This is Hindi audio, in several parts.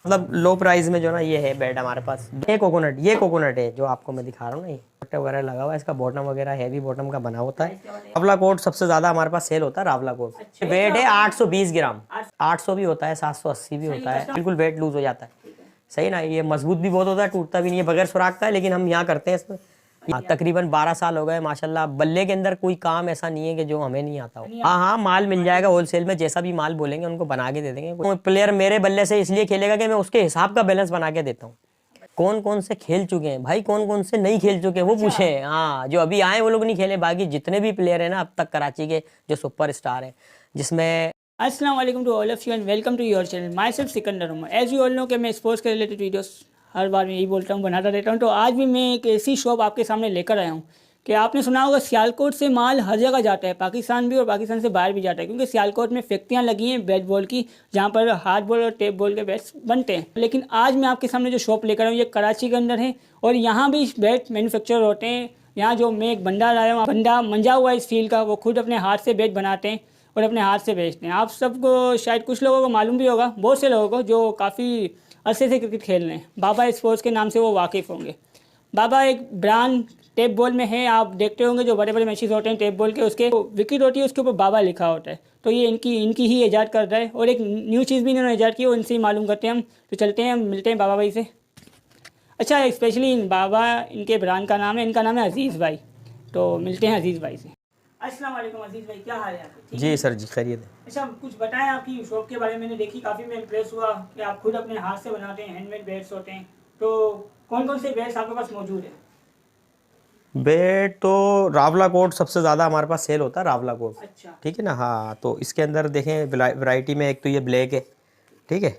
मतलब लो प्राइस में जो ना ये है बेड हमारे पास। ये कोकोनट है जो आपको मैं दिखा रहा हूँ ना, ये पट्टा वगैरह लगा हुआ है, इसका बॉटम वगैरह हैवी बॉटम का बना होता है। रावला कोट सबसे ज्यादा हमारे पास सेल होता है। रावला कोट वेट है 820 ग्राम, 800 भी होता है, 780 भी होता है, बिल्कुल वेट लूज हो जाता है। सही ना, ये मजबूत भी बहुत होता है, टूटता भी नहीं है, बगैर सुराख का है, लेकिन हम यहाँ करते हैं इसमें। हाँ, तकरीबन 12 साल हो गए माशाल्लाह। बल्ले के अंदर कोई काम ऐसा नहीं है कि जो हमें नहीं आता हो। हाँ हाँ, माल मिल जाएगा होलसेल में, जैसा भी माल बोलेंगे उनको बना के दे देंगे। प्लेयर मेरे बल्ले से इसलिए खेलेगा कि मैं उसके हिसाब का बैलेंस बना के देता हूँ। कौन कौन से खेल चुके हैं भाई, कौन कौन से नहीं खेल चुके हैं वो पूछे। हाँ, जो अभी आए वो लोग नहीं खेले, बाकी जितने भी प्लेयर हैं ना अब तक कराची के जो सुपर स्टार हैं, जिसमें अस्सलाम वालेकुम to all of you and welcome to your channel. Myself Sikandar Umar. As you all know कि मैं स्पोर्ट्स के रिलेटेड वीडियोस हर बार मैं यही बोलता हूँ, बनाता रहता हूँ। तो आज भी मैं एक ऐसी शॉप आपके सामने लेकर आया हूँ कि आपने सुना होगा सियालकोट से माल हर जगह जाता है, पाकिस्तान भी और पाकिस्तान से बाहर भी जाता है, क्योंकि सियालकोट में फैक्ट्रियाँ लगी हैं बैट बॉल की, जहाँ पर हार्ड बॉल और टेप बॉल के बैट्स बनते हैं। लेकिन आज मैं आपके सामने जो शॉप लेकर आया हूँ ये कराची के अंदर है और यहाँ भी बैट मैन्युफैक्चर होते हैं। यहाँ जो मैं एक बंदा लाया हूँ, बंदा मंजा हुआ है इस फील्ड का, वो खुद अपने हाथ से बैट बनाते हैं और अपने हाथ से बेचते हैं। आप सबको शायद कुछ लोगों को मालूम भी होगा, बहुत से लोगों को जो काफ़ी अरसे से क्रिकेट खेल रहे हैं, बाबा स्पोर्ट्स के नाम से वो वाकिफ़ होंगे। बाबा एक ब्रांड टेप बॉल में है, आप देखते होंगे जो बड़े बड़े मैचेस होते हैं टेप बॉल के, उसके विकेट होती है उसके ऊपर बाबा लिखा होता है। तो ये इनकी ही ईजाद कर रहा है और एक न्यू चीज़ भी इन्होंने ईजाद की और इनसे ही मालूम करते हैं हम। तो चलते हैं, मिलते हैं बाबा भाई से। अच्छा, स्पेशली बाबा इनके ब्रांड का नाम है, इनका नाम है अजीज़ भाई। तो मिलते हैं अजीज़ भाई से। अस्सलाम वालेकुम अजीज़ भाई, क्या हाल है आपके? जी सर जी, खैरियत है। अच्छा, कुछ बताएं आपकी शॉप के बारे में। मैंने देखी, काफ़ी मैं इम्प्रेस हुआ कि आप खुद अपने हाथ से बनाते हैं, हैंडमेड बैट्स होते हैं। तो कौन कौन से बैट्स आपके पास मौजूद है? बैट तो रावला कोट सबसे ज़्यादा हमारे पास सेल होता है। रावला कोट, अच्छा, ठीक है ना। हाँ, तो इसके अंदर देखें वैरायटी में एक तो ये ब्लैक है, ठीक है।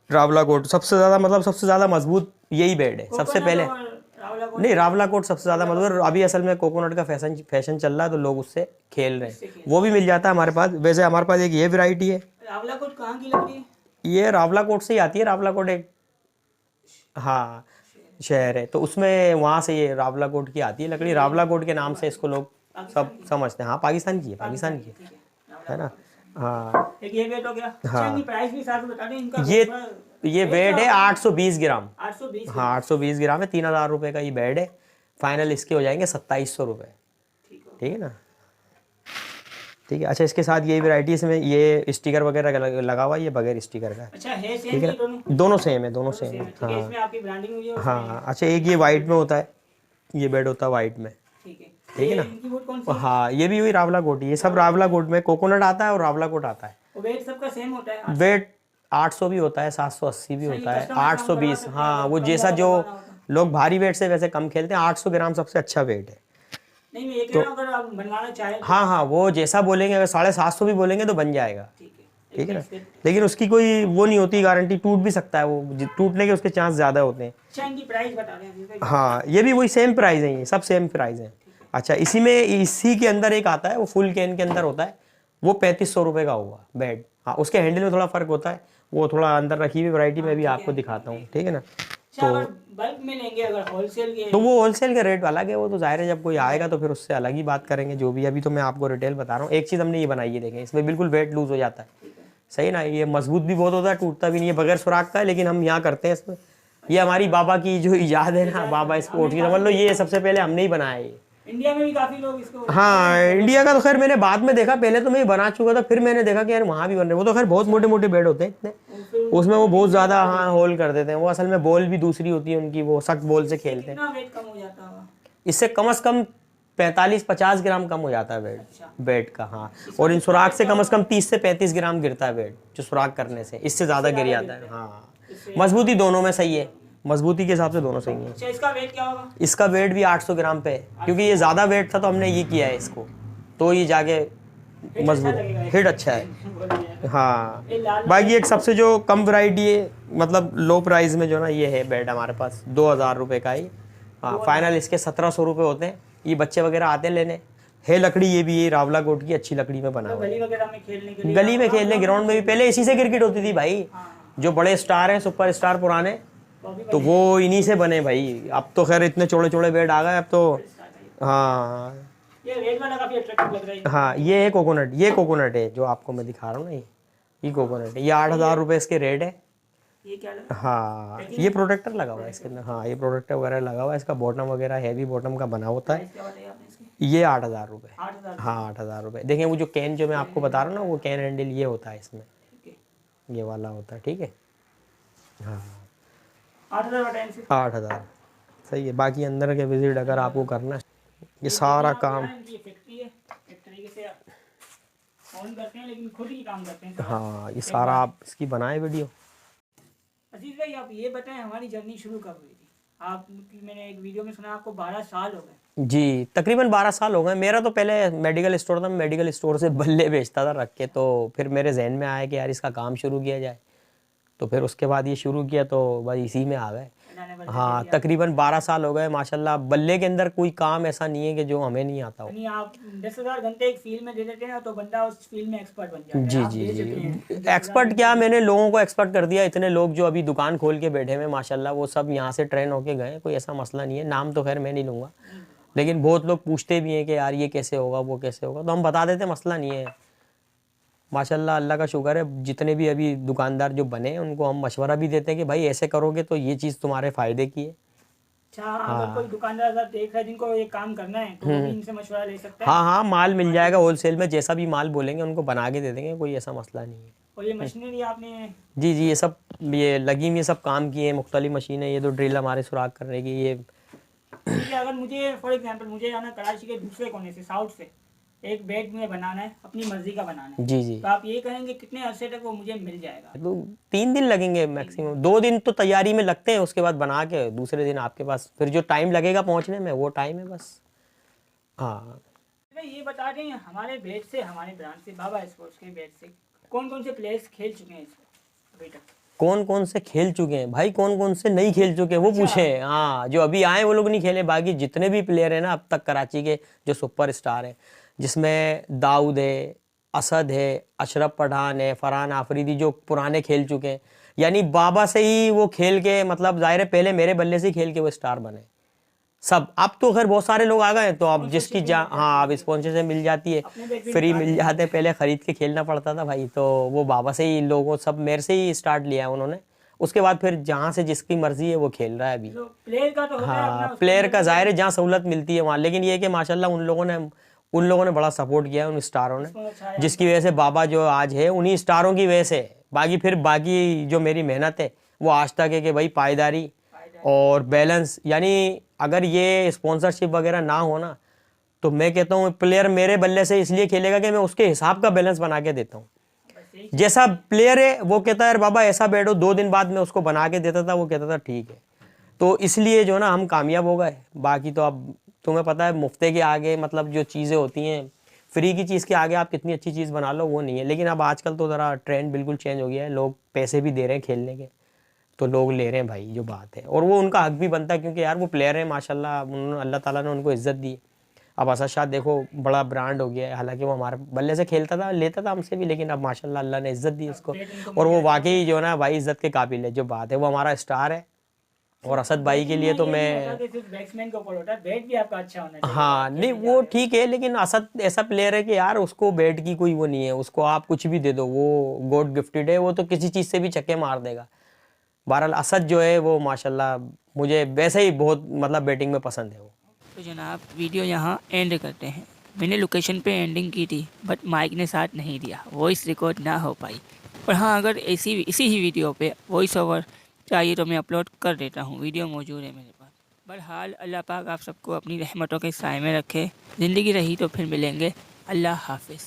रावला कोट सबसे ज़्यादा, मतलब सबसे ज़्यादा मजबूत यही बैट है सबसे कोकोनट पहले। और रावला कोट? नहीं, रावला कोट सबसे ज़्यादा मजबूत है। अभी असल में कोकोनट का फैशन चल रहा है, तो लोग उससे खेल रहे हैं, वो भी मिल जाता है हमारे पास। वैसे हमारे पास एक ये वैरायटी है। रावला कोट कहाँ की लकड़ी है? ये रावला कोट से ही आती है। रावला कोट एक, हाँ, शहर है, तो उसमें वहाँ से ये रावला कोट की आती है लकड़ी। रावला कोट के नाम से इसको लोग सब समझते हैं। हाँ, पाकिस्तान की है, पाकिस्तान की है ना। हाँ एक ये बैट हो गया। अच्छा, इनकी प्राइस भी साथ में बता दें इनका। ये बेड है 820 ग्राम। 820? हाँ, 820 ग्राम है, 3000 रुपये का ये बेड है। फाइनल इसके हो जाएंगे 2700 रुपये, ठीक है ना। ठीक है। अच्छा, इसके साथ ये वैरायटी, इसमें ये स्टिकर वगैरह लगा हुआ है, ये बगैर स्टिकर का है। अच्छा, है सेम ठीक है, दोनों सेम है, दोनों सेम है। है, इसमें आपकी ब्रांडिंग हुई है। हाँ। अच्छा, एक ये वाइट में होता है, ये बेड होता है वाइट में, ठीक है, ठीक है ना। इनकी वुड कौन सी है? हाँ, ये भी वही रावला कोट, ये सब रावला कोट में कोकोनट आता है और रावला कोट आता है। वेट सबका सेम होता है? वेट 800 भी होता है, 780 भी होता है, 820। हाँ, वो जैसा जो लोग भारी वेट से वैसे कम खेलते हैं। 800 ग्राम सबसे अच्छा वेट है। नहीं, मैं ये कह रहा हूं, अगर आप बनवाना चाहें तो। हाँ हाँ, वो जैसा बोलेंगे, अगर 750 भी बोलेंगे तो बन जाएगा, ठीक है, ठीक है ना। लेकिन उसकी कोई वो नहीं होती गारंटी, टूट भी सकता है, वो टूटने के उसके चांस ज़्यादा होते हैं। अच्छा, इनकी प्राइस बता दें। हाँ, ये भी वही सेम प्राइस है, ये सब सेम प्राइस है। अच्छा, इसी के अंदर एक आता है, वो फुल कैन के अंदर होता है, वो 3500 रुपये का होगा बेड। हाँ, उसके हैंडल में थोड़ा फ़र्क होता है, वो थोड़ा अंदर रखी हुई वैरायटी में भी आपको दिखाता हूँ, ठीक है ना। तो बल्क में लेंगे, अगर होलसेल के, तो वो होलसेल का रेट अलग है, वो तो जाहिर है जब कोई आएगा तो फिर उससे अलग ही बात करेंगे जो भी। अभी तो मैं आपको रिटेल बता रहा हूँ। एक चीज़ हमने ये बनाई है, देखें, इसमें बिल्कुल वेट लूज हो जाता है। सही ना, ये मजबूत भी बहुत होता है, टूटता भी नहीं है, बगैर सुराख का है, लेकिन हम यहाँ करते हैं इसमें। ये हमारी बाबा की जो ईजाद है ना, बाबा स्पोर्ट्स की, समझ लो ये सबसे पहले हमने ही बनाया है। इंडिया में भी काफी लोग इसको। हाँ, इंडिया का तो खैर मैंने बाद में देखा, पहले तो मैं बना चुका था, फिर मैंने देखा कि यार वहाँ भी बन रहे। वो तो खैर बहुत मोटे मोटे बेड होते हैं इतने, उसमें वो बहुत ज़्यादा हाँ होल कर देते हैं। वो असल में बॉल भी दूसरी होती है उनकी, वो सख्त बॉल से खेलते हैं। कितना वेट कम हो जाता होगा? इससे कम से कम 45-50 ग्राम कम हो जाता है बेड का। हाँ, और इन सुराख से कम 30 से 35 ग्राम गिरता है बेड, जो सुराख करने से इससे ज़्यादा गिर जाता है। हाँ, मजबूती दोनों में सही है, मजबूती के हिसाब से दोनों सही है। अच्छा, इसका वेट क्या होगा? इसका वेट भी 800 ग्राम पे है, क्योंकि ये ज़्यादा वेट था तो हमने ये किया है इसको, तो ये जाके मजबूत हिट अच्छा है। हाँ, बाकी एक सबसे जो कम वैरायटी है, मतलब लो प्राइस में जो ना ये है बेड हमारे पास 2000 रुपये का ही। हाँ, फाइनल इसके 1700 रुपये होते हैं। ये बच्चे वगैरह आते हैं लेने, है लकड़ी ये भी, ये रावला कोट की अच्छी लकड़ी में बना हुआ है। गली वगैरह में खेलने के लिए, गली में खेलने, ग्राउंड में भी पहले इसी से क्रिकेट होती थी भाई। जो बड़े स्टार हैं, सुपर स्टार पुराने, तो वो इन्हीं से बने भाई। अब तो खैर इतने चौड़े चौड़े बेड आ गए अब तो। हाँ, ये रेड वाला काफी अट्रैक्टिव लग रहा है। हाँ, ये है कोकोनट, ये कोकोनट है जो आपको मैं दिखा रहा हूँ ना, ये कोकोनट है। ये 8000 रुपये इसके रेट है, ये क्या लगा? हाँ ये प्रोटेक्टर लगा हुआ है इसके अंदर, हाँ ये प्रोटेक्टर वगैरह लगा हुआ है, इसका बॉटम वगैरह हैवी बॉटम का बना होता है। क्या बताया आपने इसकी? ये 8,000 रुपये। 8,000? हाँ 8,000 रुपये। देखें वो जो कैन जो मैं आपको बता रहा हूँ ना, वो कैन हैंडल ये होता है इसमें, ठीक है। ये वाला होता है, ठीक है। हाँ 8,000 बताएं सिर्फ? 8,000 सही है। बाकी अंदर के विजिट अगर आपको करना है, ये सारा काम, ये फैक्ट्री है, एक तरीके से ऑन करते हैं लेकिन खुद ही काम करते हैं। हाँ ये सारा आप इसकी बनाए वीडियो। अजीज भाई आप ये बताएं हमारी जर्नी शुरू कब हुई थी? आप मैंने एक वीडियो में सुना आपको 12 साल हो गए। जी तकरीबन 12 साल हो गए। मेरा तो पहले मेडिकल स्टोर था, मैं मेडिकल स्टोर से बल्ले बेचता था रख के, तो फिर मेरे जहन में आया कि यार इसका काम शुरू किया जाए, तो फिर उसके बाद ये शुरू किया, तो बस इसी में आ गए। हाँ तकरीबन 12 साल हो गए माशाल्लाह। बल्ले के अंदर कोई काम ऐसा नहीं है कि जो हमें नहीं आता हो। यानी आप 10,000 घंटे एक फील्ड में दे देते हैं तो बंदा उस फील्ड में एक्सपर्ट बन जाता है। जी आप जी दे जी चुके हैं। एक्सपर्ट क्या, मैंने लोगों को एक्सपर्ट कर दिया। इतने लोग जो अभी दुकान खोल के बैठे हुए माशाल्लाह, वो सब यहाँ से ट्रेन होके गए, कोई ऐसा मसला नहीं है। नाम तो खैर मैं नहीं लूँगा, लेकिन बहुत लोग पूछते भी हैं कि यार ये कैसे होगा वो कैसे होगा, तो हम बता देते मसला नहीं है। माशाल्लाह अल्लाह का शुक्र है, जितने भी अभी दुकानदार जो बने हैं उनको हम मशवरा भी देते हैं कि भाई ऐसे करोगे तो ये चीज़ तुम्हारे फ़ायदे की है। अच्छा अगर कोई दुकानदार अगर देख रहा है जिनको ये काम करना है तो वो भी इनसे मशवरा ले सकता है। हाँ हाँ माल मिल जाएगा होलसेल में, जैसा भी माल बोलेंगे उनको बना के दे देंगे, कोई ऐसा मसला नहीं है। और ये मशीनरी आपने? जी जी ये सब ये लगी हुई, ये सब काम की है, मुख्तलिफ मशीनें। ये तो ड्रिल हमारे सुराख करने की, ये अगर मुझे फॉर एग्जांपल मुझे जाना कराची के दूसरे कोने से साउथ से, एक बेड में बनाना है, अपनी मर्जी का बनाना है, जी जी, तो आप ये कहेंगे कितने अरसे तक वो मुझे मिल जाएगा? तो 3 दिन लगेंगे मैक्सिमम, 2 दिन तो तैयारी में लगते हैं, उसके बाद बना के दूसरे दिन आपके पास फिर जो टाइम लगेगा पहुंचने में वो टाइम है बस। हाँ ये बता दें हमारे बेड से, हमारे ब्रांड से, बाबा स्पोर्ट्स के बेड से कौन कौन से प्लेयर्स खेल चुके हैं इसको अभी तक? कौन कौन से खेल चुके हैं भाई, कौन कौन से नहीं खेल चुके वो पूछे। हाँ जो अभी आए वो लोग नहीं खेले, बाकी जितने भी प्लेयर हैं ना अब तक कराची के जो सुपर स्टार हैं, जिसमें दाऊद है, असद है, अशरफ पठान है, फरहान आफरीदी, जो पुराने खेल चुके हैं, यानी बाबा से ही वो खेल के, मतलब जाहिर है पहले मेरे बल्ले से ही खेल के वो स्टार बने सब। अब तो खैर बहुत सारे लोग आ गए, तो अब जिसकी हाँ अब स्पॉन्सरशिप मिल जाती है, फ्री मिल जाते हैं, पहले खरीद के खेलना पड़ता था भाई। तो वो बाबा से ही लोगों सब मेरे से ही स्टार्ट लिया है उन्होंने, उसके बाद फिर जहाँ से जिसकी मर्जी है वो खेल रहा है अभी। प्लेयर का तो होता है अपना, हाँ प्लेयर का जाहिर है जहाँ सहूलत मिलती है वहाँ, लेकिन ये है कि माशाल्लाह उन लोगों ने बड़ा सपोर्ट किया है, उन स्टारों ने, जिसकी वजह से बाबा जो आज है उन्हीं स्टारों की वजह से। बाकी जो मेरी मेहनत है वो आज तक है कि भाई पायदारी और बैलेंस, यानी अगर ये स्पॉन्सरशिप वगैरह ना हो ना, तो मैं कहता हूँ प्लेयर मेरे बल्ले से इसलिए खेलेगा कि मैं उसके हिसाब का बैलेंस बना के देता हूँ। जैसा प्लेयर है वो कहता है यार बाबा ऐसा बैठो, 2 दिन बाद मैं उसको बना के देता था, वो कहता था ठीक है। तो इसलिए जो ना हम कामयाब हो गए। बाकी तो अब तुम्हें पता है मुफ्ते के आगे, मतलब जो चीज़ें होती हैं फ्री की चीज़ के आगे आप कितनी अच्छी चीज़ बना लो वो नहीं है। लेकिन अब आजकल तो ज़रा ट्रेंड बिल्कुल चेंज हो गया है, लोग पैसे भी दे रहे हैं खेलने के, तो लोग ले रहे हैं भाई, जो बात है। और वो उनका हक भी बनता है, क्योंकि यार वो प्लेयर है माशाल्लाह, अल्लाह ताला ने उनको इज्जत दी है। अब असद शाह देखो बड़ा ब्रांड हो गया है, हालांकि वो हमारे बल्ले से खेलता था, लेता था हमसे भी, लेकिन अब माशाल्लाह अल्लाह ने इज्जत दी उसको, और वो वाकई जो ना भाई इज्जत के काबिल है, जो बात है। वो हमारा स्टार है। और असद भाई के लिए तो मैं बैट्समैन का ऊपर होता है, बैट भी आपका अच्छा होना चाहिए। हाँ नहीं वो ठीक है, लेकिन असद ऐसा प्लेयर है कि यार उसको बैट की कोई वो नहीं है, उसको आप कुछ भी दे दो, वो गॉड गिफ्टेड है, वो तो किसी चीज़ से भी छक्के मार देगा। बहरहाल असद जो है वो माशाल्लाह मुझे वैसे ही बहुत मतलब बैटिंग में पसंद है वो। तो जनाब वीडियो यहाँ एंड करते हैं। मैंने लोकेशन पे एंडिंग की थी बट माइक ने साथ नहीं दिया, वॉइस रिकॉर्ड ना हो पाई। पर हाँ अगर इसी ही वीडियो पे वॉइस ओवर चाहिए तो मैं अपलोड कर देता हूँ, वीडियो मौजूद है मेरे पास। बहरहाल अल्लाह पाक आप सबको अपनी रहमतों के साए में रखे। ज़िंदगी रही तो फिर मिलेंगे। अल्लाह हाफिज़।